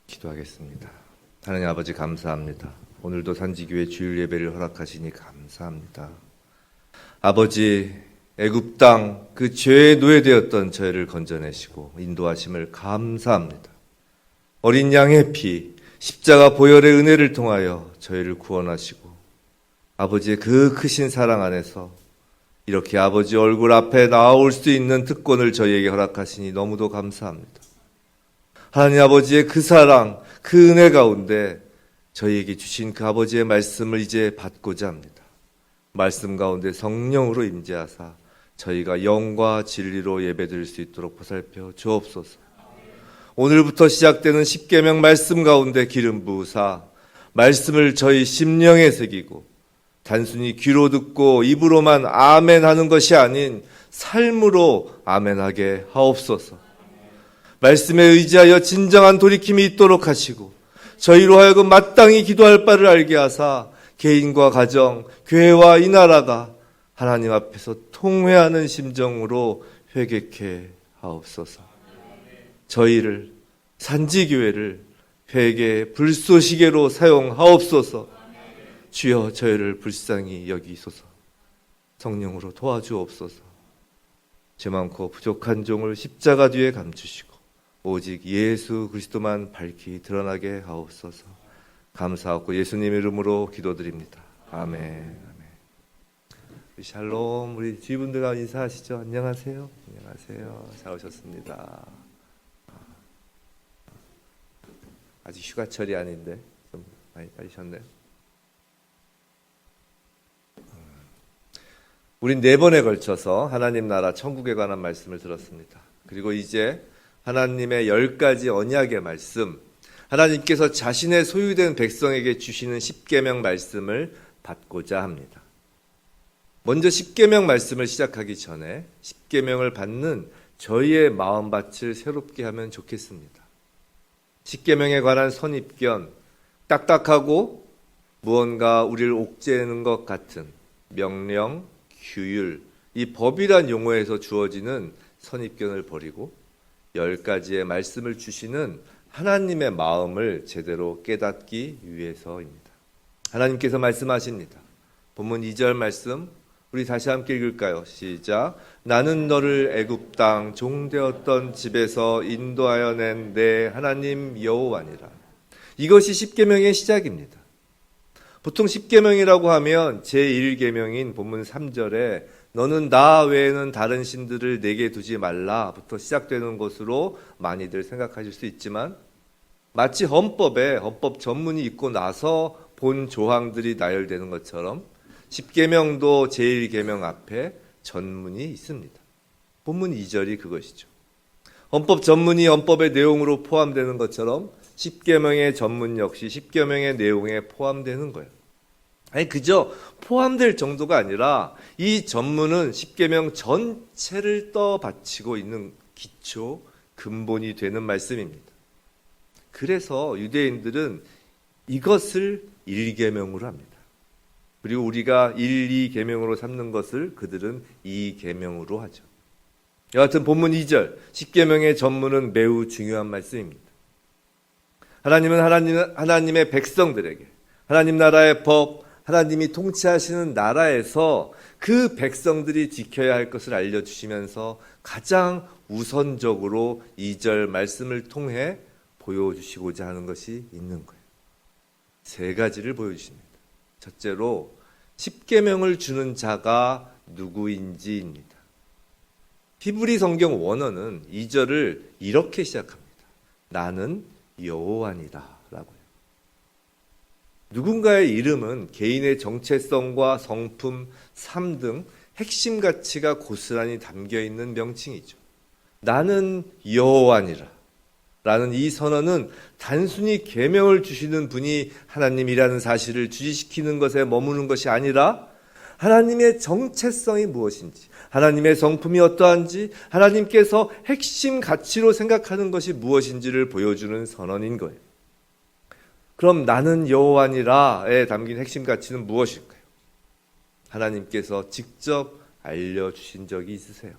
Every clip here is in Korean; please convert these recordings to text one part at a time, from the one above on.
기도하겠습니다. 하나님 아버지 감사합니다. 오늘도 산지교회 주일 예배를 허락하시니 감사합니다. 아버지, 애굽 땅 그 죄에 노예되었던 저희를 건져내시고 인도하심을 감사합니다. 어린 양의 피, 십자가 보혈의 은혜를 통하여 저희를 구원하시고 아버지의 그 크신 사랑 안에서 이렇게 아버지 얼굴 앞에 나올 수 있는 특권을 저희에게 허락하시니 너무도 감사합니다. 하나님 아버지의 그 사랑, 그 은혜 가운데 저희에게 주신 그 아버지의 말씀을 이제 받고자 합니다. 말씀 가운데 성령으로 임재하사 저희가 영과 진리로 예배드릴 수 있도록 보살펴 주옵소서. 오늘부터 시작되는 십계명 말씀 가운데 기름 부으사 말씀을 저희 심령에 새기고 단순히 귀로 듣고 입으로만 아멘 하는 것이 아닌 삶으로 아멘하게 하옵소서. 말씀에 의지하여 진정한 돌이킴이 있도록 하시고 저희로 하여금 마땅히 기도할 바를 알게 하사 개인과 가정, 교회와 이 나라가 하나님 앞에서 통회하는 심정으로 회개케 하옵소서. 저희를 산지교회를 회개 불쏘시개로 사용하옵소서. 주여 저희를 불쌍히 여기소서. 성령으로 도와주옵소서. 죄 많고 부족한 종을 십자가 뒤에 감추시고 오직 예수 그리스도만 밝히 드러나게 하옵소서. 감사하고 예수님 이름으로 기도드립니다. 아멘. 샬롬. 우리 주위분들과 인사하시죠. 안녕하세요. 안녕하세요. 잘 오셨습니다. 아직 휴가철이 아닌데 좀 많이 빠지셨네요. 우린 4번에 걸쳐서 하나님 나라 천국에 관한 말씀을 들었습니다. 그리고 이제 하나님의 10가지 언약의 말씀, 하나님께서 자신의 소유된 백성에게 주시는 십계명 말씀을 받고자 합니다. 먼저 십계명 말씀을 시작하기 전에 십계명을 받는 저희의 마음밭을 새롭게 하면 좋겠습니다. 십계명에 관한 선입견, 딱딱하고 무언가 우리를 옥죄는 것 같은 명령, 규율, 이 법이란 용어에서 주어지는 선입견을 버리고 10가지의 말씀을 주시는 하나님의 마음을 제대로 깨닫기 위해서입니다. 하나님께서 말씀하십니다. 본문 2절 말씀 우리 다시 함께 읽을까요? 시작. 나는 너를 애굽 땅 종되었던 집에서 인도하여 낸 내 하나님 여호와니라. 이것이 십계명의 시작입니다. 보통 십계명이라고 하면 제1계명인 본문 3절에 너는 나 외에는 다른 신들을 내게 두지 말라부터 시작되는 것으로 많이들 생각하실 수 있지만 마치 헌법에 헌법 전문이 있고 나서 본 조항들이 나열되는 것처럼 십계명도 제1계명 앞에 전문이 있습니다. 본문 2절이 그것이죠. 헌법 전문이 헌법의 내용으로 포함되는 것처럼 십계명의 전문 역시 십계명의 내용에 포함되는 거예요. 아니 그저 포함될 정도가 아니라 이 전문은 십계명 전체를 떠받치고 있는 기초, 근본이 되는 말씀입니다. 그래서 유대인들은 이것을 1계명으로 합니다. 그리고 우리가 1, 2계명으로 삼는 것을 그들은 2계명으로 하죠. 여하튼 본문 2절 십계명의 전문은 매우 중요한 말씀입니다. 하나님은 하나님의 백성들에게 하나님 나라의 법, 하나님이 통치하시는 나라에서 그 백성들이 지켜야 할 것을 알려주시면서 가장 우선적으로 2절 말씀을 통해 보여주시고자 하는 것이 있는 거예요. 3가지를 보여주십니다. 첫째로 십계명을 주는 자가 누구인지입니다. 히브리 성경 원어는 2절을 이렇게 시작합니다. 나는 여호와니라 라고요. 누군가의 이름은 개인의 정체성과 성품, 삶 등 핵심 가치가 고스란히 담겨있는 명칭이죠. 나는 여호와니라 라는 이 선언은 단순히 계명을 주시는 분이 하나님이라는 사실을 주지시키는 것에 머무는 것이 아니라 하나님의 정체성이 무엇인지, 하나님의 성품이 어떠한지, 하나님께서 핵심 가치로 생각하는 것이 무엇인지를 보여주는 선언인 거예요. 그럼 나는 여호와니라에 담긴 핵심 가치는 무엇일까요? 하나님께서 직접 알려주신 적이 있으세요.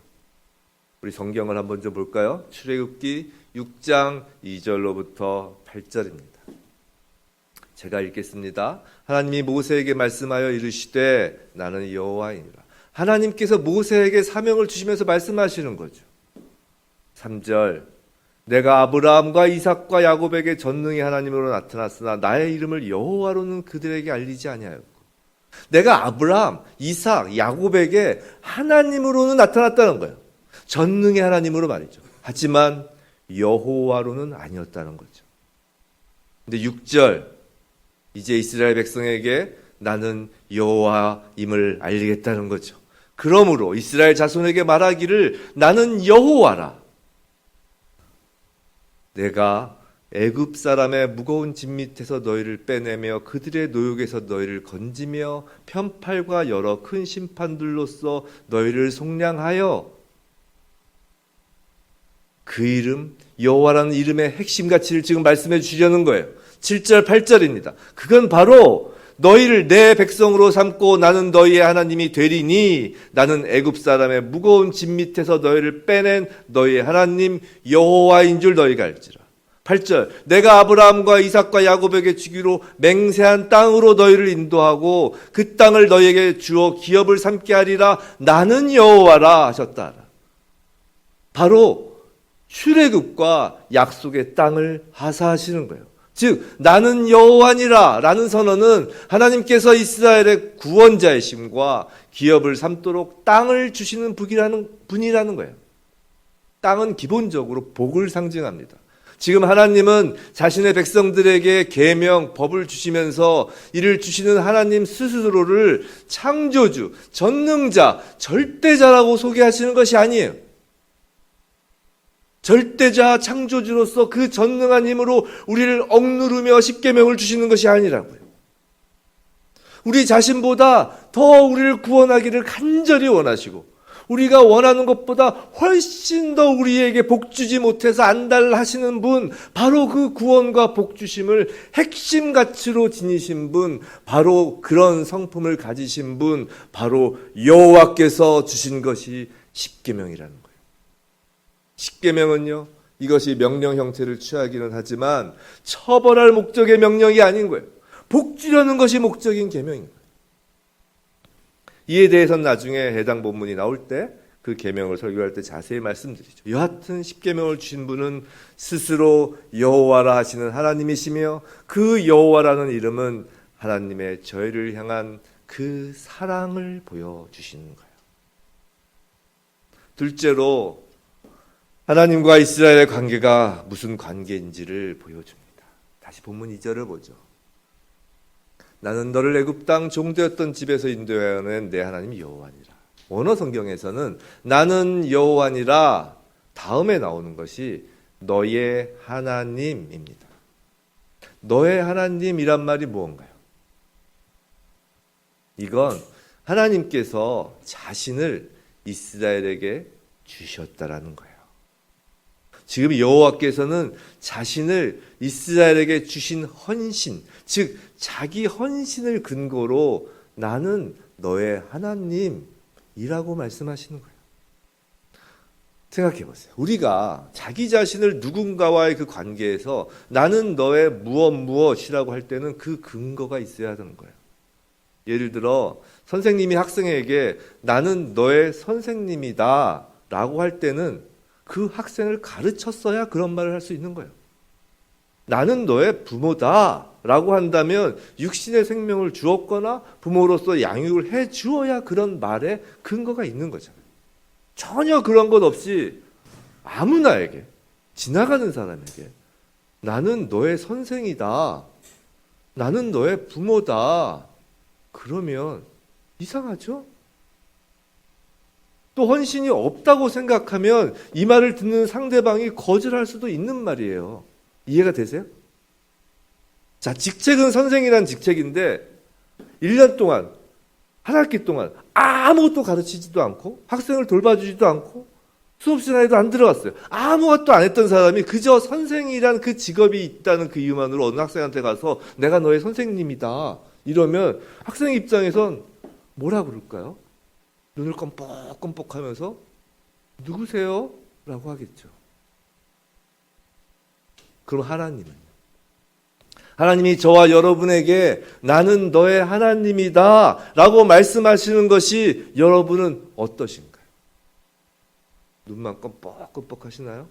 우리 성경을 한번 좀 볼까요? 출애굽기 6장 2절로부터 8절입니다. 제가 읽겠습니다. 하나님이 모세에게 말씀하여 이르시되 나는 여호와이니라. 하나님께서 모세에게 사명을 주시면서 말씀하시는 거죠. 3절 내가 아브라함과 이삭과 야곱에게 전능히 하나님으로 나타났으나 나의 이름을 여호와로는 그들에게 알리지 아니하였고 내가 아브라함, 이삭, 야곱에게 하나님으로는 나타났다는 거예요. 전능의 하나님으로 말이죠. 하지만 여호와로는 아니었다는 거죠. 근데 6절 이제 이스라엘 백성에게 나는 여호와임을 알리겠다는 거죠. 그러므로 이스라엘 자손에게 말하기를 나는 여호와라. 내가 애굽 사람의 무거운 짐 밑에서 너희를 빼내며 그들의 노역에서 너희를 건지며 편팔과 여러 큰 심판들로서 너희를 속량하여 그 이름 여호와라는 이름의 핵심 가치를 지금 말씀해 주시려는 거예요. 7절 8절입니다. 그건 바로 너희를 내 백성으로 삼고 나는 너희의 하나님이 되리니 나는 애굽 사람의 무거운 짐 밑에서 너희를 빼낸 너희의 하나님 여호와인 줄 너희가 알지라. 8절 내가 아브라함과 이삭과 야곱에게 주기로 맹세한 땅으로 너희를 인도하고 그 땅을 너희에게 주어 기업을 삼게 하리라. 나는 여호와라 하셨다. 바로 출애굽과 약속의 땅을 하사하시는 거예요. 즉 나는 여호와니라 라는 선언은 하나님께서 이스라엘의 구원자이심과 기업을 삼도록 땅을 주시는 분이라는 거예요. 땅은 기본적으로 복을 상징합니다. 지금 하나님은 자신의 백성들에게 계명, 법을 주시면서 이를 주시는 하나님 스스로를 창조주, 전능자, 절대자라고 소개하시는 것이 아니에요. 절대자 창조주로서 그 전능한 힘으로 우리를 억누르며 십계명을 주시는 것이 아니라고요. 우리 자신보다 더 우리를 구원하기를 간절히 원하시고 우리가 원하는 것보다 훨씬 더 우리에게 복 주지 못해서 안달하시는 분, 바로 그 구원과 복 주심을 핵심 가치로 지니신 분, 바로 그런 성품을 가지신 분, 바로 여호와께서 주신 것이 십계명이라는 거예요. 십계명은요, 이것이 명령 형태를 취하기는 하지만 처벌할 목적의 명령이 아닌 거예요. 복 주려는 것이 목적인 계명인 거예요. 이에 대해서는 나중에 해당 본문이 나올 때 그 계명을 설교할 때 자세히 말씀드리죠. 여하튼 십계명을 주신 분은 스스로 여호와라 하시는 하나님이시며 그 여호와라는 이름은 하나님의 저희를 향한 그 사랑을 보여주시는 거예요. 둘째로 하나님과 이스라엘의 관계가 무슨 관계인지를 보여줍니다. 다시 본문 2절을 보죠. 나는 너를 애굽 땅 종되었던 집에서 인도하여낸 내 하나님 여호와니라. 원어 성경에서는 나는 여호와니라 다음에 나오는 것이 너의 하나님입니다. 너의 하나님이란 말이 무언가요? 이건 하나님께서 자신을 이스라엘에게 주셨다라는 거예요. 지금 여호와께서는 자신을 이스라엘에게 주신 헌신, 즉 자기 헌신을 근거로 나는 너의 하나님이라고 말씀하시는 거예요. 생각해 보세요. 우리가 자기 자신을 누군가와의 그 관계에서 나는 너의 무엇이라고 할 때는 그 근거가 있어야 하는 거예요. 예를 들어 선생님이 학생에게 나는 너의 선생님이다 라고 할 때는 그 학생을 가르쳤어야 그런 말을 할 수 있는 거예요. 나는 너의 부모다 라고 한다면 육신의 생명을 주었거나 부모로서 양육을 해 주어야 그런 말에 근거가 있는 거잖아요. 전혀 그런 것 없이 아무나에게, 지나가는 사람에게 나는 너의 선생이다, 나는 너의 부모다, 그러면 이상하죠? 또 헌신이 없다고 생각하면 이 말을 듣는 상대방이 거절할 수도 있는 말이에요. 이해가 되세요? 자, 직책은 선생이란 직책인데 1년 동안, 한 학기 동안 아무것도 가르치지도 않고 학생을 돌봐주지도 않고 수업 시간에도 안 들어갔어요. 아무것도 안 했던 사람이 그저 선생이란 그 직업이 있다는 그 이유만으로 어느 학생한테 가서 내가 너의 선생님이다 이러면 학생 입장에선 뭐라 그럴까요? 눈을 껌뻑껌뻑 하면서 누구세요? 라고 하겠죠. 그럼 하나님이 저와 여러분에게 나는 너의 하나님이다 라고 말씀하시는 것이 여러분은 어떠신가요? 눈만 껌뻑껌뻑 하시나요?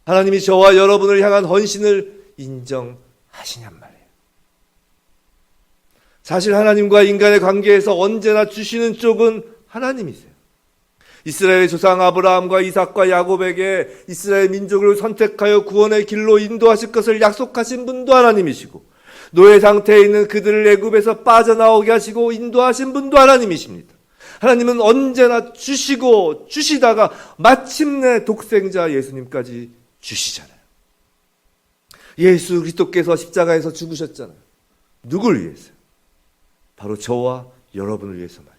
하나님이 저와 여러분을 향한 헌신을 인정하시냔 말이에요. 사실 하나님과 인간의 관계에서 언제나 주시는 쪽은 하나님이세요. 이스라엘의 조상 아브라함과 이삭과 야곱에게 이스라엘 민족을 선택하여 구원의 길로 인도하실 것을 약속하신 분도 하나님이시고, 노예 상태에 있는 그들을 애굽에서 빠져나오게 하시고 인도하신 분도 하나님이십니다. 하나님은 언제나 주시고 주시다가 마침내 독생자 예수님까지 주시잖아요. 예수 그리스도께서 십자가에서 죽으셨잖아요. 누굴 위해서요? 바로 저와 여러분을 위해서 말이죠.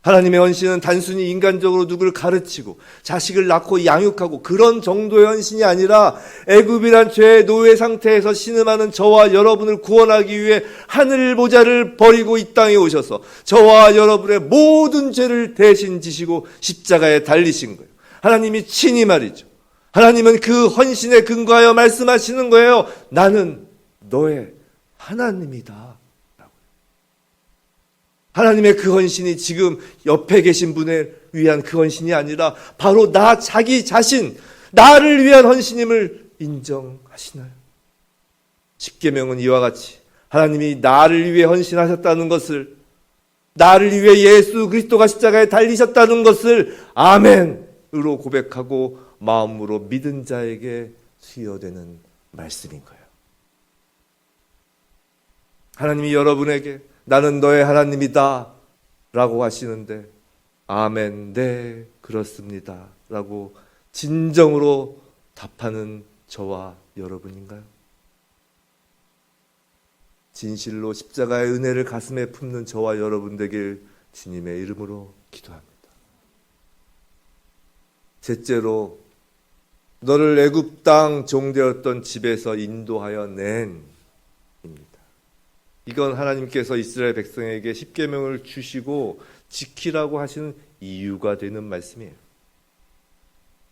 하나님의 헌신은 단순히 인간적으로 누구를 가르치고 자식을 낳고 양육하고 그런 정도의 헌신이 아니라 애굽이란 죄의 노예 상태에서 신음하는 저와 여러분을 구원하기 위해 하늘 보좌를 버리고 이 땅에 오셔서 저와 여러분의 모든 죄를 대신 지시고 십자가에 달리신 거예요. 하나님이 친히 말이죠. 하나님은 그 헌신에 근거하여 말씀하시는 거예요. 나는 너의 하나님이다. 하나님의 그 헌신이 지금 옆에 계신 분을 위한 그 헌신이 아니라 바로 나 자기 자신, 나를 위한 헌신임을 인정하시나요? 십계명은 이와 같이 하나님이 나를 위해 헌신하셨다는 것을, 나를 위해 예수 그리스도가 십자가에 달리셨다는 것을 아멘으로 고백하고 마음으로 믿은 자에게 수여되는 말씀인 거예요. 하나님이 여러분에게 나는 너의 하나님이다 라고 하시는데 아멘, 네, 그렇습니다 라고 진정으로 답하는 저와 여러분인가요? 진실로 십자가의 은혜를 가슴에 품는 저와 여러분 되길 주님의 이름으로 기도합니다. 셋째로, 너를 애굽 땅 종되었던 집에서 인도하여 낸 입니다. 이건 하나님께서 이스라엘 백성에게 십계명을 주시고 지키라고 하시는 이유가 되는 말씀이에요.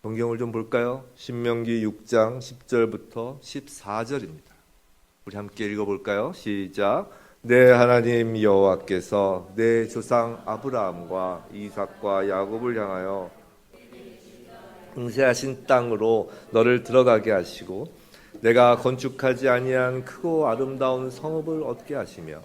성경을 좀 볼까요? 신명기 6장 10절부터 14절입니다. 우리 함께 읽어볼까요? 시작. 내 하나님 여호와께서 내 조상 아브라함과 이삭과 야곱을 향하여 응세하신 땅으로 너를 들어가게 하시고 내가 건축하지 아니한 크고 아름다운 성읍을 얻게 하시며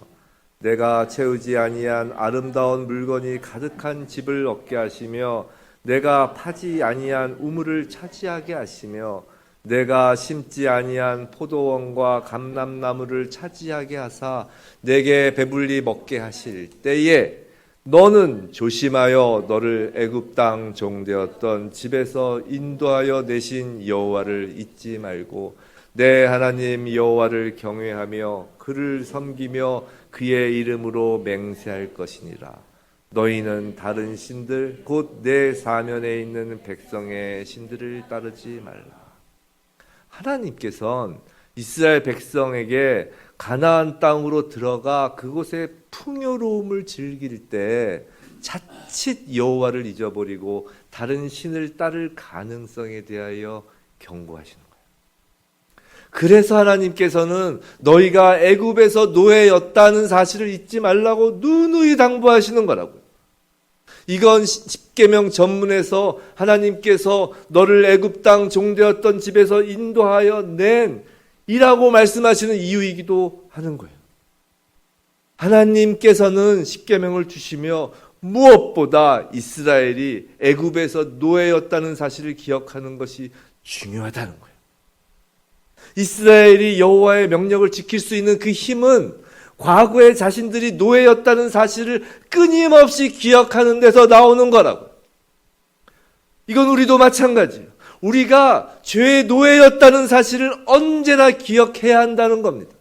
내가 채우지 아니한 아름다운 물건이 가득한 집을 얻게 하시며 내가 파지 아니한 우물을 차지하게 하시며 내가 심지 아니한 포도원과 감람나무를 차지하게 하사 내게 배불리 먹게 하실 때에 너는 조심하여 너를 애굽 땅 종되었던 집에서 인도하여 내신 여호와를 잊지 말고 내 하나님 여호와를 경외하며 그를 섬기며 그의 이름으로 맹세할 것이니라. 너희는 다른 신들 곧 내 사면에 있는 백성의 신들을 따르지 말라. 하나님께서는 이스라엘 백성에게 가나안 땅으로 들어가 그곳의 풍요로움을 즐길 때 자칫 여호와를 잊어버리고 다른 신을 따를 가능성에 대하여 경고하시는 거예요. 그래서 하나님께서는 너희가 애굽에서 노예였다는 사실을 잊지 말라고 누누이 당부하시는 거라고요. 이건 십계명 전문에서 하나님께서 너를 애굽 땅 종되었던 집에서 인도하여 낸 이라고 말씀하시는 이유이기도 하는 거예요. 하나님께서는 십계명을 주시며 무엇보다 이스라엘이 애굽에서 노예였다는 사실을 기억하는 것이 중요하다는 거예요. 이스라엘이 여호와의 명령을 지킬 수 있는 그 힘은 과거에 자신들이 노예였다는 사실을 끊임없이 기억하는 데서 나오는 거라고. 이건 우리도 마찬가지예요. 우리가 죄의 노예였다는 사실을 언제나 기억해야 한다는 겁니다.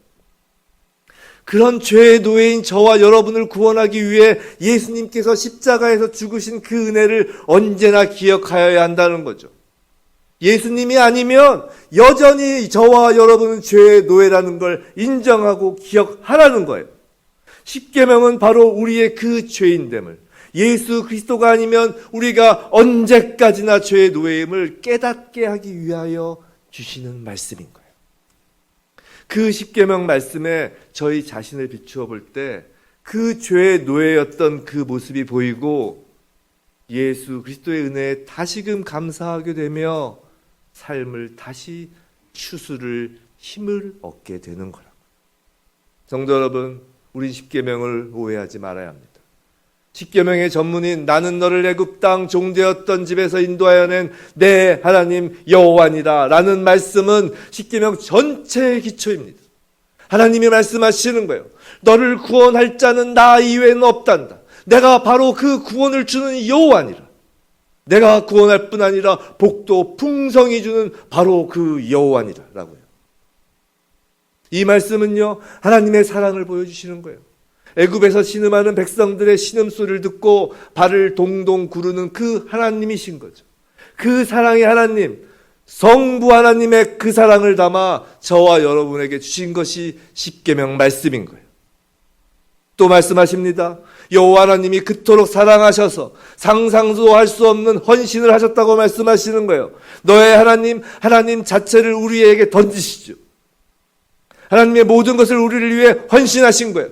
그런 죄의 노예인 저와 여러분을 구원하기 위해 예수님께서 십자가에서 죽으신 그 은혜를 언제나 기억하여야 한다는 거죠. 예수님이 아니면 여전히 저와 여러분은 죄의 노예라는 걸 인정하고 기억하라는 거예요. 십계명은 바로 우리의 그 죄인됨을, 예수 그리스도가 아니면 우리가 언제까지나 죄의 노예임을 깨닫게 하기 위하여 주시는 말씀인 거예요. 그 십계명 말씀에 저희 자신을 비추어 볼 때 그 죄의 노예였던 그 모습이 보이고 예수 그리스도의 은혜에 다시금 감사하게 되며 삶을 다시 추스를 힘을 얻게 되는 거라고. 성도 여러분, 우린 십계명을 오해하지 말아야 합니다. 십계명의 전문인 나는 너를 애굽 땅 종되었던 집에서 인도하여 낸 내 하나님 여호와니라 라는 말씀은 십계명 전체의 기초입니다. 하나님이 말씀하시는 거예요. 너를 구원할 자는 나 이외에는 없단다. 내가 바로 그 구원을 주는 여호와니라. 내가 구원할 뿐 아니라 복도 풍성히 주는 바로 그 여호와니라 라고요. 이 말씀은요, 하나님의 사랑을 보여주시는 거예요. 애굽에서 신음하는 백성들의 신음소리를 듣고 발을 동동 구르는 그 하나님이신 거죠. 그 사랑의 하나님, 성부 하나님의 그 사랑을 담아 저와 여러분에게 주신 것이 십계명 말씀인 거예요. 또 말씀하십니다. 여호와 하나님이 그토록 사랑하셔서 상상도 할 수 없는 헌신을 하셨다고 말씀하시는 거예요. 너의 하나님 자체를 우리에게 던지시죠. 하나님의 모든 것을 우리를 위해 헌신하신 거예요.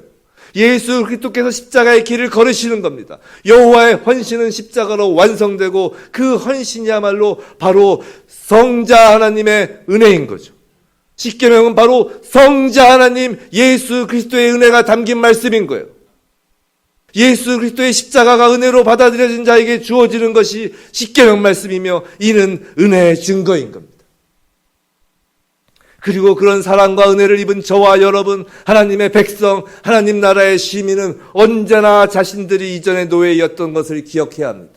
예수 그리스도께서 십자가의 길을 걸으시는 겁니다. 여호와의 헌신은 십자가로 완성되고 그 헌신이야말로 바로 성자 하나님의 은혜인 거죠. 십계명은 바로 성자 하나님 예수 그리스도의 은혜가 담긴 말씀인 거예요. 예수 그리스도의 십자가가 은혜로 받아들여진 자에게 주어지는 것이 십계명 말씀이며 이는 은혜의 증거인 겁니다. 그리고 그런 사랑과 은혜를 입은 저와 여러분, 하나님의 백성, 하나님 나라의 시민은 언제나 자신들이 이전의 노예였던 것을 기억해야 합니다.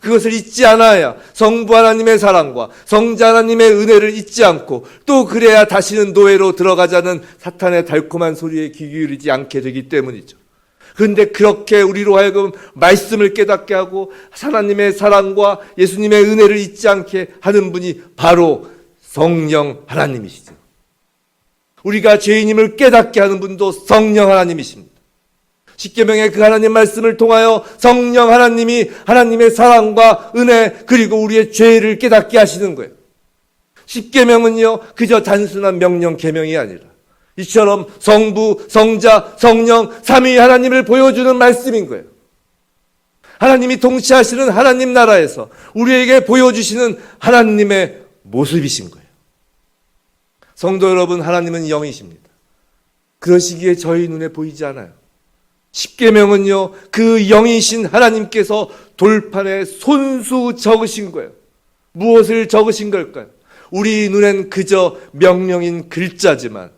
그것을 잊지 않아야 성부 하나님의 사랑과 성자 하나님의 은혜를 잊지 않고 또 그래야 다시는 노예로 들어가자는 사탄의 달콤한 소리에 귀 기울이지 않게 되기 때문이죠. 그런데 그렇게 우리로 하여금 말씀을 깨닫게 하고 하나님의 사랑과 예수님의 은혜를 잊지 않게 하는 분이 바로 성령 하나님이시죠. 우리가 죄인임을 깨닫게 하는 분도 성령 하나님이십니다. 십계명의 그 하나님 말씀을 통하여 성령 하나님이 하나님의 사랑과 은혜 그리고 우리의 죄를 깨닫게 하시는 거예요. 십계명은요 그저 단순한 명령 계명이 아니라 이처럼 성부, 성자, 성령 삼위 하나님을 보여주는 말씀인 거예요. 하나님이 통치하시는 하나님 나라에서 우리에게 보여주시는 하나님의 모습이신 거예요. 성도 여러분, 하나님은 영이십니다. 그러시기에 저희 눈에 보이지 않아요. 십계명은요 그 영이신 하나님께서 돌판에 손수 적으신 거예요. 무엇을 적으신 걸까요? 우리 눈엔 그저 명령인 글자지만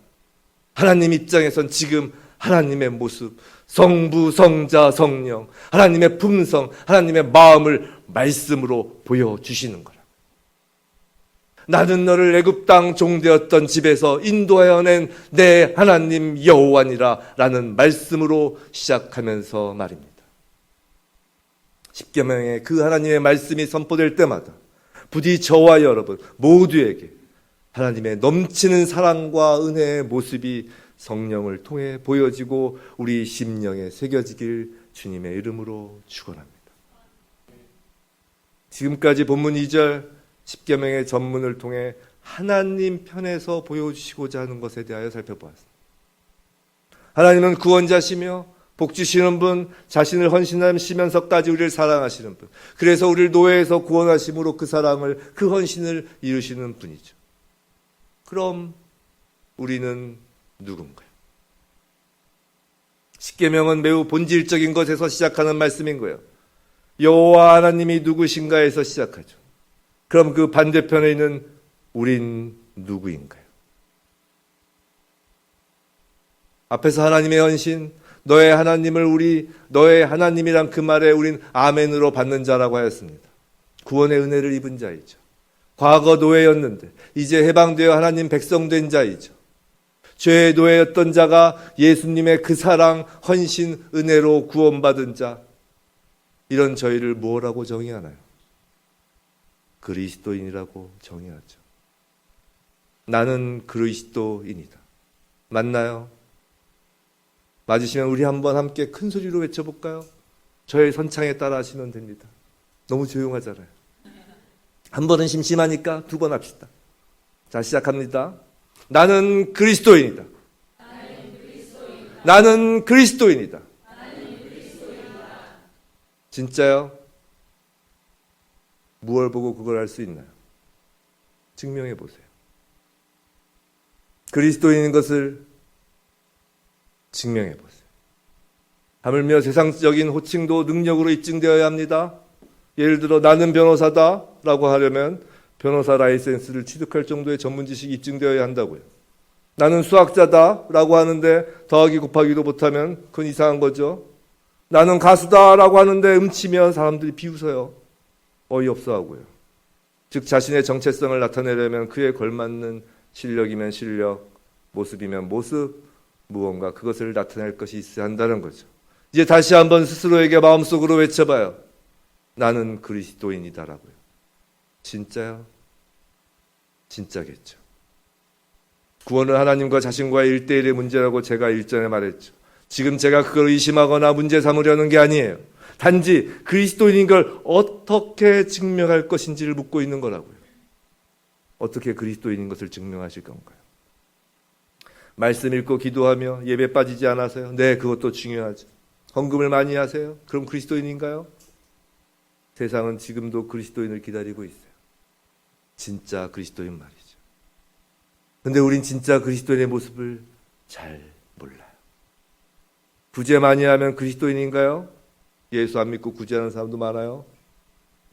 하나님 입장에선 지금 하나님의 모습, 성부, 성자, 성령, 하나님의 품성, 하나님의 마음을 말씀으로 보여주시는 거라. 나는 너를 애굽 땅 종되었던 집에서 인도하여 낸 내 하나님 여호와니라 라는 말씀으로 시작하면서 말입니다. 십계명의 그 하나님의 말씀이 선포될 때마다 부디 저와 여러분 모두에게 하나님의 넘치는 사랑과 은혜의 모습이 성령을 통해 보여지고 우리 심령에 새겨지길 주님의 이름으로 축원합니다. 지금까지 본문 2절 십계명의 전문을 통해 하나님 편에서 보여주시고자 하는 것에 대하여 살펴보았습니다. 하나님은 구원자시며 복 주시는 분, 자신을 헌신하시면서까지 우리를 사랑하시는 분, 그래서 우리를 노예에서 구원하심으로 그 사랑을, 그 헌신을 이루시는 분이죠. 그럼 우리는 누군가요? 십계명은 매우 본질적인 것에서 시작하는 말씀인 거예요. 여호와 하나님이 누구신가에서 시작하죠. 그럼 그 반대편에 있는 우린 누구인가요? 앞에서 하나님의 헌신, 너의 하나님을 너의 하나님이란 그 말에 우린 아멘으로 받는 자라고 하였습니다. 구원의 은혜를 입은 자이죠. 과거 노예였는데 이제 해방되어 하나님 백성 된 자이죠. 죄의 노예였던 자가 예수님의 그 사랑, 헌신, 은혜로 구원받은 자. 이런 저희를 뭐라고 정의하나요? 그리스도인이라고 정의하죠. 나는 그리스도인이다. 맞나요? 맞으시면 우리 한번 함께 큰 소리로 외쳐볼까요? 저의 선창에 따라 하시면 됩니다. 너무 조용하잖아요. 한 번은 심심하니까 두 번 합시다. 자, 시작합니다. 나는 그리스도인이다. 나는 그리스도인이다. 진짜요? 무엇을 보고 그걸 알 수 있나요? 증명해 보세요. 그리스도인인 것을 증명해 보세요. 하물며 세상적인 호칭도 능력으로 입증되어야 합니다. 예를 들어 나는 변호사다 라고 하려면 변호사 라이센스를 취득할 정도의 전문 지식이 입증되어야 한다고요. 나는 수학자다 라고 하는데 더하기 곱하기도 못하면 그건 이상한 거죠. 나는 가수다 라고 하는데 음치면 사람들이 비웃어요. 어이없어 하고요. 즉 자신의 정체성을 나타내려면 그에 걸맞는 실력이면 실력, 모습이면 모습, 무언가 그것을 나타낼 것이 있어야 한다는 거죠. 이제 다시 한번 스스로에게 마음속으로 외쳐봐요. 나는 그리스도인이다라고요. 진짜요? 진짜겠죠. 구원은 하나님과 자신과의 1대1의 문제라고 제가 일전에 말했죠. 지금 제가 그걸 의심하거나 문제 삼으려는 게 아니에요. 단지 그리스도인인 걸 어떻게 증명할 것인지를 묻고 있는 거라고요. 어떻게 그리스도인인 것을 증명하실 건가요? 말씀 읽고 기도하며 예배 빠지지 않아서요? 네, 그것도 중요하죠. 헌금을 많이 하세요? 그럼 그리스도인인가요? 세상은 지금도 그리스도인을 기다리고 있어요. 진짜 그리스도인 말이죠. 근데 우린 진짜 그리스도인의 모습을 잘 몰라요. 구제 많이 하면 그리스도인인가요? 예수 안 믿고 구제하는 사람도 많아요.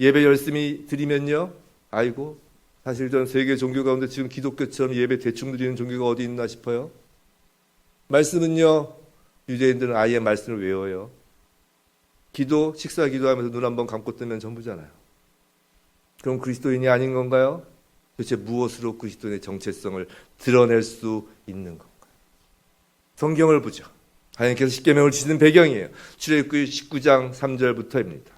예배 열심히 드리면요? 아이고, 사실 전 세계 종교 가운데 지금 기독교처럼 예배 대충 드리는 종교가 어디 있나 싶어요. 말씀은요, 유대인들은 아예 말씀을 외워요. 기도, 식사 기도하면서 눈 한번 감고 뜨면 전부잖아요. 그럼 그리스도인이 아닌 건가요? 도대체 무엇으로 그리스도인의 정체성을 드러낼 수 있는 건가요? 성경을 보죠. 하나님께서 십계명을 주시는 배경이에요. 출애굽기 19장 3절부터입니다.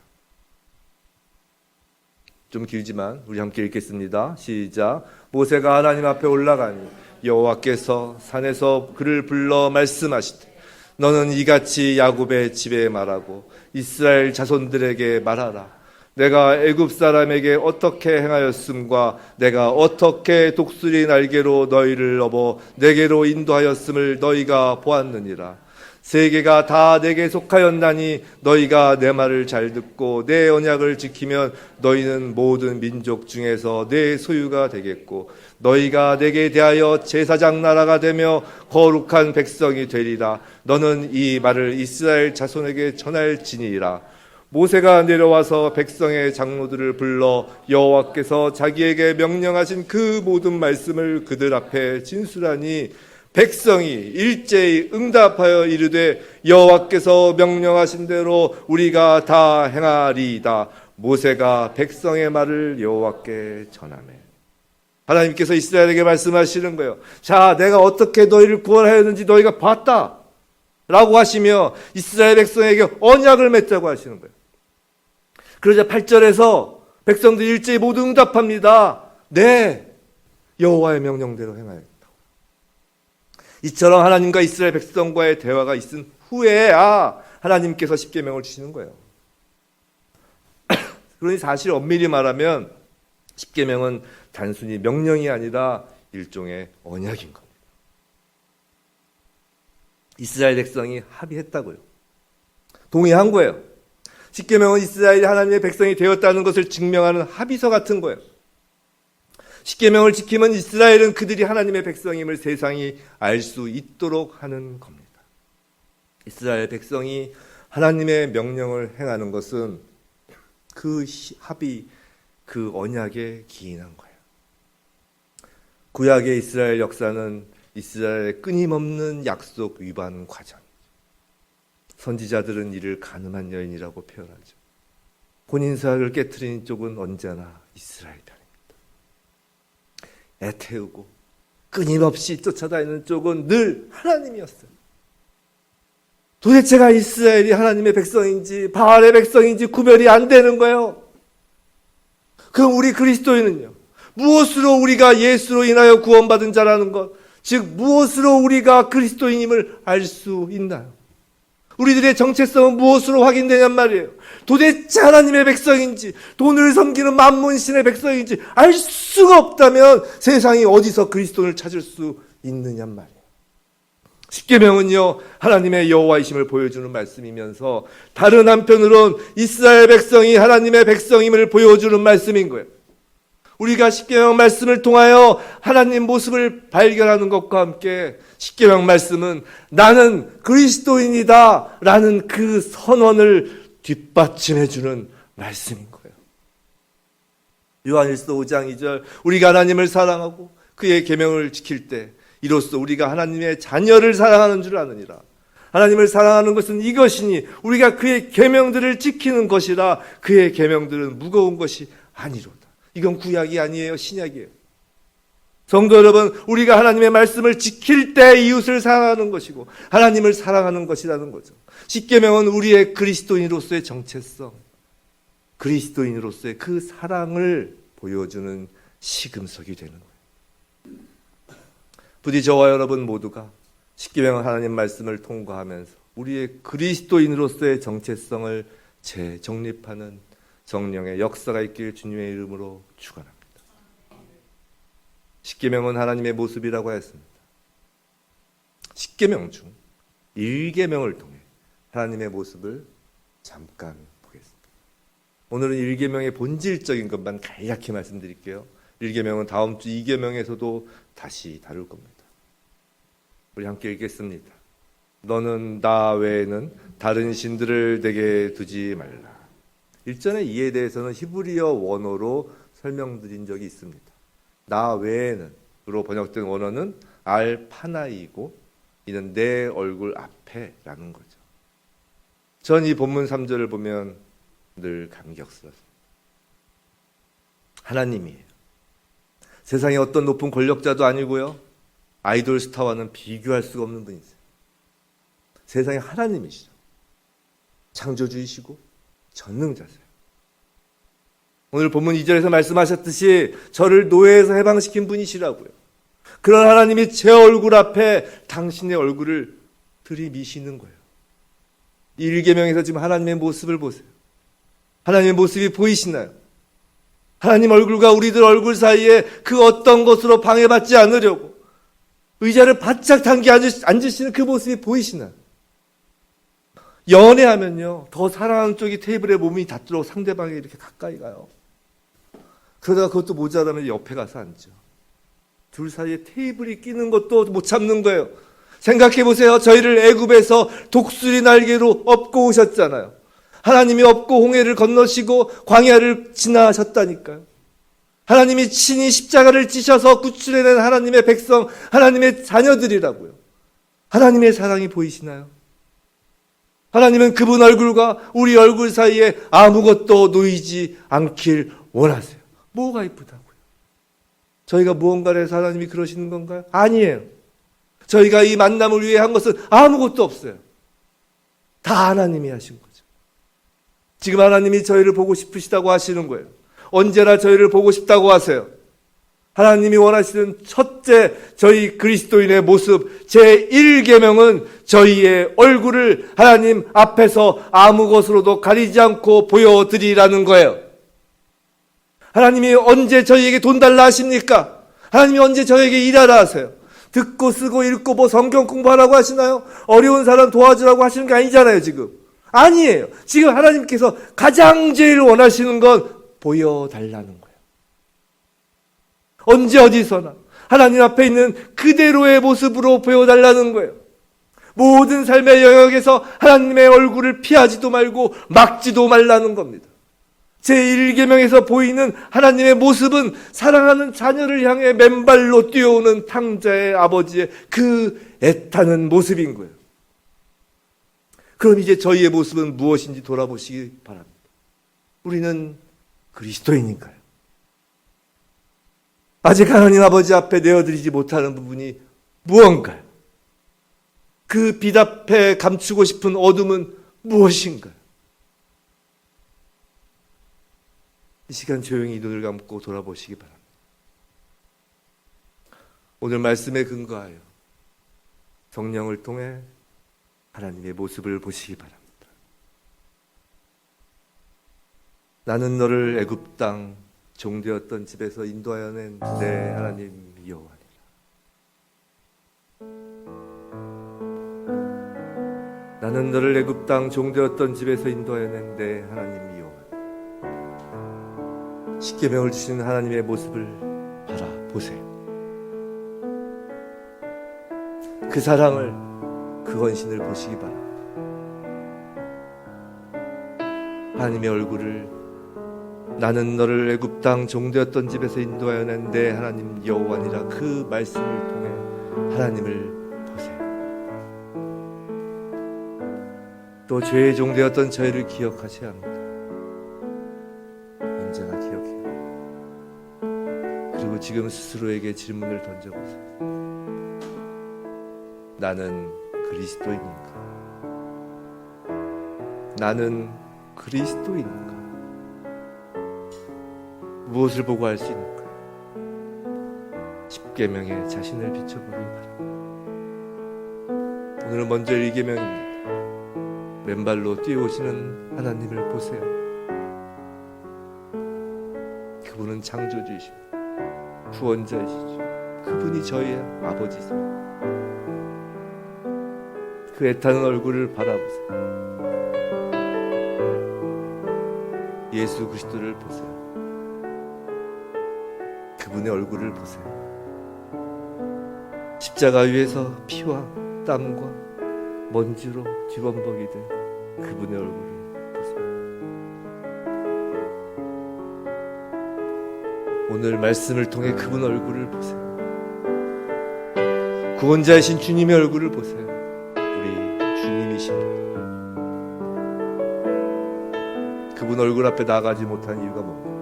좀 길지만 우리 함께 읽겠습니다. 시작. 모세가 하나님 앞에 올라가니 여호와께서 산에서 그를 불러 말씀하시되 너는 이같이 야곱의 집에 말하고 이스라엘 자손들에게 말하라. 내가 애굽 사람에게 어떻게 행하였음과 내가 어떻게 독수리 날개로 너희를 업어 내게로 인도하였음을 너희가 보았느니라. 세계가 다 내게 속하였나니 너희가 내 말을 잘 듣고 내 언약을 지키면 너희는 모든 민족 중에서 내 소유가 되겠고 너희가 내게 대하여 제사장 나라가 되며 거룩한 백성이 되리라. 너는 이 말을 이스라엘 자손에게 전할지니라. 모세가 내려와서 백성의 장로들을 불러 여호와께서 자기에게 명령하신 그 모든 말씀을 그들 앞에 진술하니 백성이 일제히 응답하여 이르되 여호와께서 명령하신 대로 우리가 다 행하리이다. 모세가 백성의 말을 여호와께 전하매. 하나님께서 이스라엘에게 말씀하시는 거예요. 자, 내가 어떻게 너희를 구원하였는지 너희가 봤다 라고 하시며 이스라엘 백성에게 언약을 맺자고 하시는 거예요. 그러자 8절에서 백성들이 일제히 모두 응답합니다. 네, 여호와의 명령대로 행하였다. 이처럼 하나님과 이스라엘 백성과의 대화가 있은 후에야 하나님께서 십계명을 주시는 거예요. 그러니 사실 엄밀히 말하면 십계명은 단순히 명령이 아니라 일종의 언약인 겁니다. 이스라엘 백성이 합의했다고요. 동의한 거예요. 십계명은 이스라엘이 하나님의 백성이 되었다는 것을 증명하는 합의서 같은 거예요. 십계명을 지키면 이스라엘은 그들이 하나님의 백성임을 세상이 알 수 있도록 하는 겁니다. 이스라엘 백성이 하나님의 명령을 행하는 것은 그 합의, 그 언약에 기인한 거예요. 구약의 이스라엘 역사는 이스라엘의 끊임없는 약속 위반 과정이죠. 선지자들은 이를 가늠한 여인이라고 표현하죠. 혼인사역을 깨트린 쪽은 언제나 이스라엘 편입니다. 애태우고 끊임없이 쫓아다니는 쪽은 늘 하나님이었어요. 도대체가 이스라엘이 하나님의 백성인지 바알의 백성인지 구별이 안 되는 거예요. 그럼 우리 그리스도인은요? 무엇으로 우리가 예수로 인하여 구원받은 자라는 것, 즉 무엇으로 우리가 그리스도인임을 알 수 있나요? 우리들의 정체성은 무엇으로 확인되냔 말이에요. 도대체 하나님의 백성인지, 돈을 섬기는 만문신의 백성인지 알 수가 없다면 세상이 어디서 그리스도를 찾을 수 있느냔 말이에요. 십계명은요, 하나님의 여호와이심을 보여주는 말씀이면서 다른 한편으론 이스라엘 백성이 하나님의 백성임을 보여주는 말씀인 거예요. 우리가 십계명 말씀을 통하여 하나님 모습을 발견하는 것과 함께 십계명 말씀은 나는 그리스도인이다 라는 그 선언을 뒷받침해 주는 말씀인 거예요. 요한일서 5장 2절, 우리가 하나님을 사랑하고 그의 계명을 지킬 때 이로써 우리가 하나님의 자녀를 사랑하는 줄 아느니라. 하나님을 사랑하는 것은 이것이니 우리가 그의 계명들을 지키는 것이라. 그의 계명들은 무거운 것이 아니로다. 이건 구약이 아니에요, 신약이에요. 성도 여러분, 우리가 하나님의 말씀을 지킬 때 이웃을 사랑하는 것이고 하나님을 사랑하는 것이라는 거죠. 십계명은 우리의 그리스도인으로서의 정체성, 그리스도인으로서의 그 사랑을 보여주는 시금석이 되는 거예요. 부디 저와 여러분 모두가 십계명 하나님 말씀을 통과하면서 우리의 그리스도인으로서의 정체성을 재정립하는 성령의 역사가 있길 주님의 이름으로 축원합니다. 십계명은 하나님의 모습이라고 했습니다. 십계명 중 1계명을 통해 하나님의 모습을 잠깐 보겠습니다. 오늘은 1계명의 본질적인 것만 간략히 말씀드릴게요. 1계명은 다음 주 2계명에서도 다시 다룰 겁니다. 우리 함께 읽겠습니다. 너는 나 외에는 다른 신들을 내게 두지 말라. 일전에 이에 대해서는 히브리어 원어로 설명드린 적이 있습니다. 나 외에는으로 번역된 원어는 알파나이고 이는 내 얼굴 앞에라는 거죠. 전 이 본문 3절을 보면 늘 감격스럽습니다. 하나님이에요. 세상에 어떤 높은 권력자도 아니고요. 아이돌 스타와는 비교할 수가 없는 분이세요. 세상에 하나님이시죠. 창조주이시고 전능자세요. 오늘 본문 2절에서 말씀하셨듯이 저를 노예에서 해방시킨 분이시라고요. 그런 하나님이 제 얼굴 앞에 당신의 얼굴을 들이미시는 거예요. 1계명에서 지금 하나님의 모습을 보세요. 하나님의 모습이 보이시나요? 하나님 얼굴과 우리들 얼굴 사이에 그 어떤 것으로 방해받지 않으려고 의자를 바짝 당겨 앉으시는 그 모습이 보이시나요? 연애하면요, 더 사랑하는 쪽이 테이블에 몸이 닿도록 상대방이 이렇게 가까이 가요. 그러다가 그것도 모자라면 옆에 가서 앉죠. 둘 사이에 테이블이 끼는 것도 못 참는 거예요. 생각해 보세요. 저희를 애굽에서 독수리 날개로 업고 오셨잖아요. 하나님이 업고 홍해를 건너시고 광야를 지나셨다니까요. 하나님이 친히 십자가를 지셔서 구출해낸 하나님의 백성, 하나님의 자녀들이라고요. 하나님의 사랑이 보이시나요? 하나님은 그분 얼굴과 우리 얼굴 사이에 아무것도 놓이지 않길 원하세요. 뭐가 이쁘다고요? 저희가 무언가를 해서 하나님이 그러시는 건가요? 아니에요. 저희가 이 만남을 위해 한 것은 아무것도 없어요. 다 하나님이 하신 거죠. 지금 하나님이 저희를 보고 싶으시다고 하시는 거예요. 언제나 저희를 보고 싶다고 하세요. 하나님이 원하시는 첫째 저희 그리스도인의 모습, 제1계명은 저희의 얼굴을 하나님 앞에서 아무 것으로도 가리지 않고 보여드리라는 거예요. 하나님이 언제 저희에게 돈 달라 하십니까? 하나님이 언제 저에게 일하라 하세요? 듣고 쓰고 읽고 뭐 성경 공부하라고 하시나요? 어려운 사람 도와주라고 하시는 게 아니잖아요, 지금. 아니에요. 지금 하나님께서 가장 제일 원하시는 건 보여달라는 거예요. 언제 어디서나 하나님 앞에 있는 그대로의 모습으로 보여달라는 거예요. 모든 삶의 영역에서 하나님의 얼굴을 피하지도 말고 막지도 말라는 겁니다. 제1계명에서 보이는 하나님의 모습은 사랑하는 자녀를 향해 맨발로 뛰어오는 탕자의 아버지의 그 애타는 모습인 거예요. 그럼 이제 저희의 모습은 무엇인지 돌아보시기 바랍니다. 우리는 그리스도인인가요? 아직 하나님 아버지 앞에 내어드리지 못하는 부분이 무언가요? 그 빛 앞에 감추고 싶은 어둠은 무엇인가요? 이 시간 조용히 눈을 감고 돌아보시기 바랍니다. 오늘 말씀에 근거하여 성령을 통해 하나님의 모습을 보시기 바랍니다. 나는 너를 애굽 땅 종되었던 집에서 인도하여 낸 내 하나님 여호와니라. 나는 너를 애굽 땅 종되었던 집에서 인도하여 낸 내 하나님 여호와니라. 십계명을 주시는 하나님의 모습을 바라보세요. 그 사랑을, 그 헌신을 보시기 바랍니다. 하나님의 얼굴을, 나는 너를 애굽 땅 종되었던 집에서 인도하여 낸 내 하나님 여호와니라, 그 말씀을 통해 하나님을 보세요. 또 죄의 종되었던 저희를 기억하셔야 합니다. 언제나 기억해요. 그리고 지금 스스로에게 질문을 던져보세요. 나는 그리스도인인가? 나는 그리스도인인가? 무엇을 보고 알 수 있는가? 십계명에 자신을 비춰보기 바랍니다. 오늘은 먼저 1계명입니다. 맨발로 뛰어오시는 하나님을 보세요. 그분은 창조주이십니다. 구원자이시죠. 그분이 저희의 아버지세요. 그 애타는 얼굴을 바라보세요. 예수 그리스도를 보세요. 그분의 얼굴을 보세요. 십자가 위에서 피와 땀과 먼지로 뒤범벅이 된 그분의 얼굴을 보세요. 오늘 말씀을 통해 그분 얼굴을 보세요. 구원자이신 주님의 얼굴을 보세요. 우리 주님이십니다. 그분 얼굴 앞에 나가지 못한 이유가 뭡니까?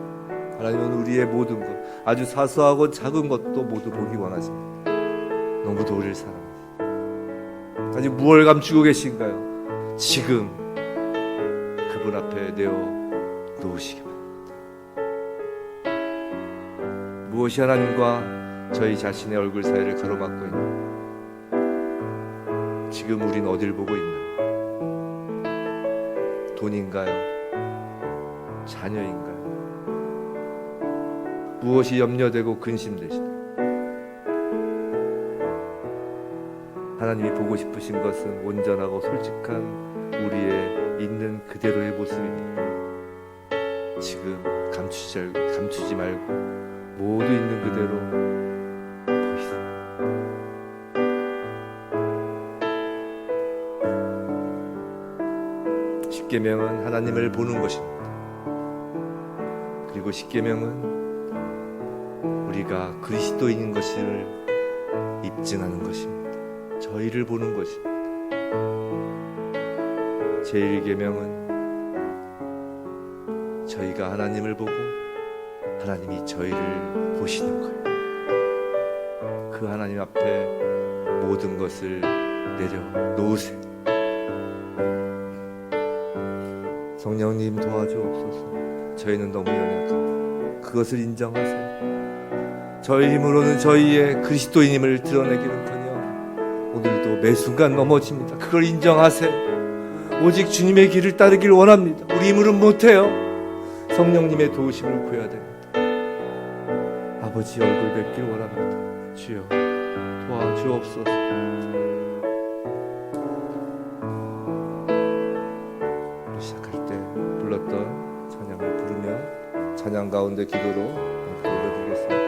하나님은 우리의 모든 것, 아주 사소하고 작은 것도 모두 보기 원하십니다. 너무도 우리를 사랑하십니다. 아직 무엇을 감추고 계신가요? 지금 그분 앞에 내어 놓으시기 바랍니다. 무엇이 하나님과 저희 자신의 얼굴 사이를 가로막고 있나요? 지금 우린 어딜 보고 있나요? 돈인가요? 자녀인가요? 무엇이 염려되고 근심되시나요? 하나님이 보고 싶으신 것은 온전하고 솔직한 우리의 있는 그대로의 모습입니다. 지금 감추지 말고 모두 있는 그대로 보이세요. 십계명은 하나님을 보는 것입니다. 그리고 십계명은 우리가 그리스도인인 것을 입증하는 것입니다. 저희를 보는 것입니다. 제1계명은 저희가 하나님을 보고 하나님이 저희를 보시는 거예요. 그 하나님 앞에 모든 것을 내려놓으세요. 성령님 도와주옵소서. 저희는 너무 연약합니다. 그것을 인정하세요. 저희 힘으로는 저희의 그리스도인임을 드러내기는커녕 오늘도 매 순간 넘어집니다. 그걸 인정하세요. 오직 주님의 길을 따르길 원합니다. 우리 힘으로는 못해요. 성령님의 도우심을 구해야 됩니다. 아버지 얼굴 뵙길 원합니다. 주여 도와주옵소서. 우리 시작할 때 불렀던 찬양을 부르며 찬양 가운데 기도로 함께 올려드리겠습니다.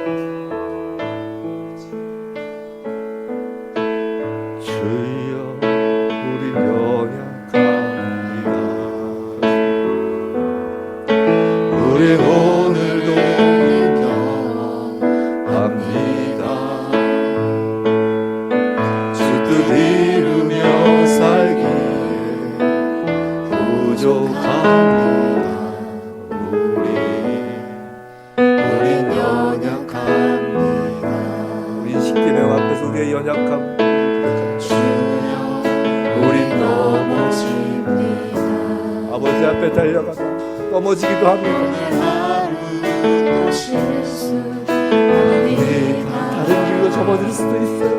주여 우리 연약합니다. 우리 오늘도 경험합니다. 주 뜻 이루며 살기에 부족합니다. 우린 연약합니다. 우리 십계명 앞에서 우리의 연약함 우린 넘어집니다. 아버지 앞에 달려가다 넘어지기도 합니다. 우리 다른 길로 접어들 수도 있어요.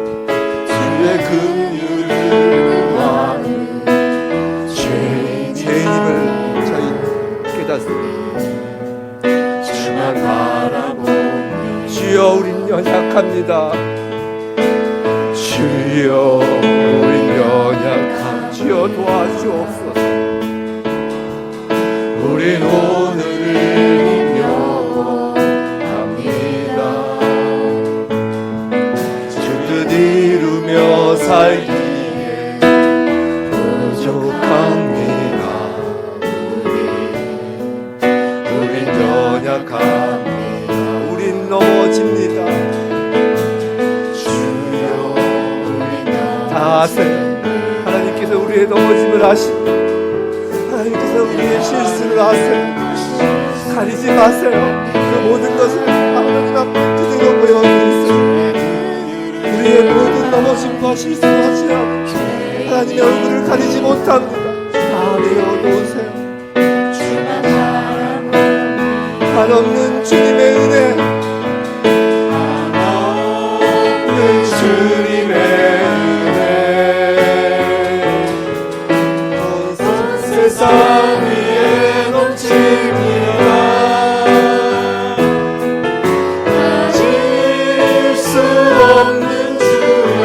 주의 긍휼을 구하는 주여 우린 연약한 주여 도와주옵소서. 우린 오늘을 힘겨워합니다. 주 뜻 이루며 살기에 부족합니다. 우린 연약합니다. 우린 넘어집니다. 주여 우린 다 아세요. 하나님께서 우리의 넘어짐을 아시고 하나님께서 우리의 실수를 아세요. 가리지 마세요. 그 모든 것을 하나님 앞에 그대로 보여드리세요. 우리의 모든 넘어짐과 실수를 하시며 하나님의 얼굴을 가리지 못합니다. 다 내어놓으세요. 한없는 주님의 은혜, 한없는 주님의 은혜, 온 세상 위에 넘칩니다. 가질 수 없는 주여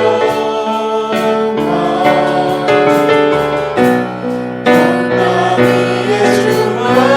나 위에 충만합니다.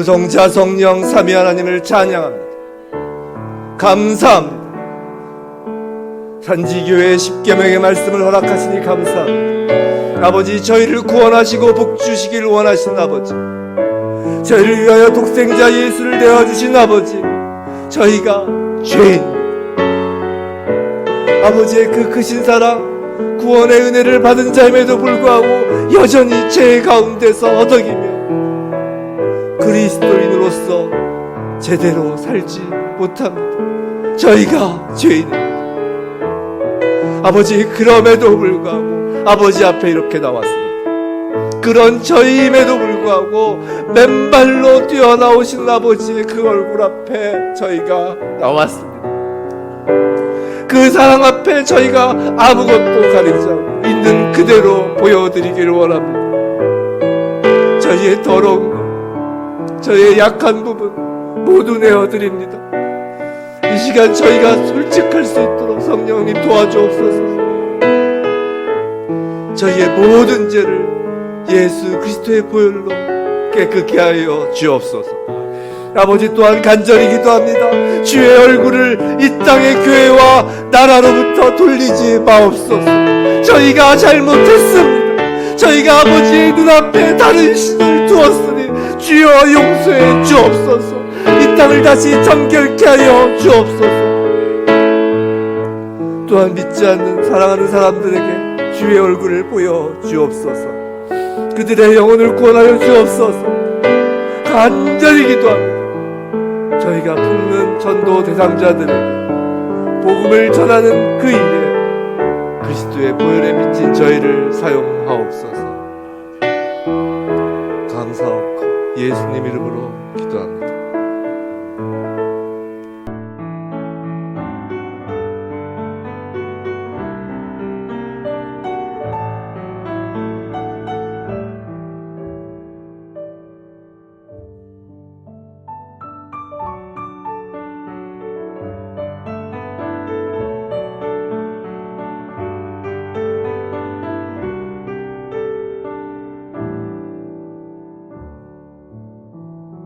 성자 성령 삼위 하나님을 찬양합니다. 감사합니다. 산지교회의 십계명의 말씀을 허락하시니 감사합니다. 아버지, 저희를 구원하시고 복주시길 원하신 아버지, 저희를 위하여 독생자 예수를 내어주신 아버지, 저희가 죄인, 아버지의 그 크신 사랑, 구원의 은혜를 받은 자임에도 불구하고 여전히 죄 가운데서 허덕이며 그리스도인으로서 제대로 살지 못합니다. 저희가 죄인입니다. 아버지, 그럼에도 불구하고 아버지 앞에 이렇게 나왔습니다. 그런 저희임에도 불구하고 맨발로 뛰어나오신 아버지의 그 얼굴 앞에 저희가 나왔습니다. 그 사랑 앞에 저희가 아무것도 가리지 않고 있는 그대로 보여드리기를 원합니다. 저희의 더러운 것, 저희의 약한 부분 모두 내어드립니다. 이 시간 저희가 솔직할 수 있도록 성령님 도와주옵소서. 저희의 모든 죄를 예수 그리스도의 보혈로 깨끗게 하여 주옵소서. 아버지, 또한 간절히 기도합니다. 주의 얼굴을 이 땅의 교회와 나라로부터 돌리지 마옵소서. 저희가 잘못했습니다. 저희가 아버지의 눈앞에 다른 신을 두었으니 주여 용서해 주옵소서. 이 땅을 다시 정결케 하여 주옵소서. 또한 믿지 않는 사랑하는 사람들에게 주의 얼굴을 보여 주옵소서. 그들의 영혼을 구원하여 주옵소서. 간절히 기도합니다. 저희가 품는 전도 대상자들에게 복음을 전하는 그 일에 그리스도의 보혈에 미친 저희를 사용하옵소서. 감사하옵고 예수님 이름으로 기도합니다.